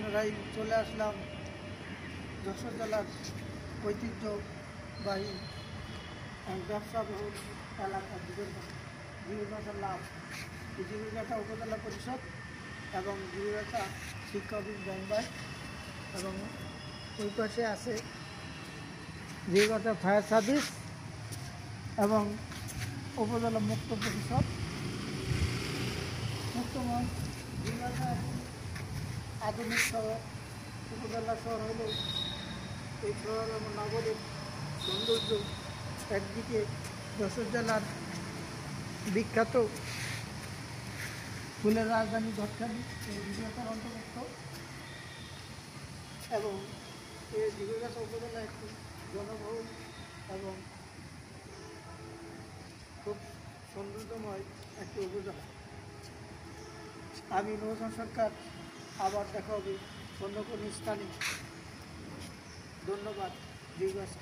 পুনরায় চলে আসলাম যশোর জেলার ঐতিহ্যবাহী ব্যবসাবহুল এলাকা জিবিরগাছা লাভ। এই জিবিরগাছা উপজেলা পরিষদ এবং জিবিরগাছা শিক্ষা অফিস ব্যাংক এবং ওই পাশে আছে জিবিরগাছা ফায়ার সার্ভিস এবং উপজেলা মুক্ত পরিষদ মুক্তমঞ্চ। জিবিরগাছা আধুনিক শহর, উপজেলা শহর হলেও এই শহর এবং নগরের সৌন্দর্য একদিকে যশোর জেলার বিখ্যাত ফুলের রাজধানী ঘটকালি এই জিবিরগাছার অন্তর্ভুক্ত এবং এই জিবিরগাছা উপজেলা একটি জনবহুল এবং খুব সৌন্দর্যময় একটি উপজেলা। আমি নৌজন সরকার, আবার দেখা হবে অন্য কোনো স্থানে। ধন্যবাদ। জিবিরগাছা।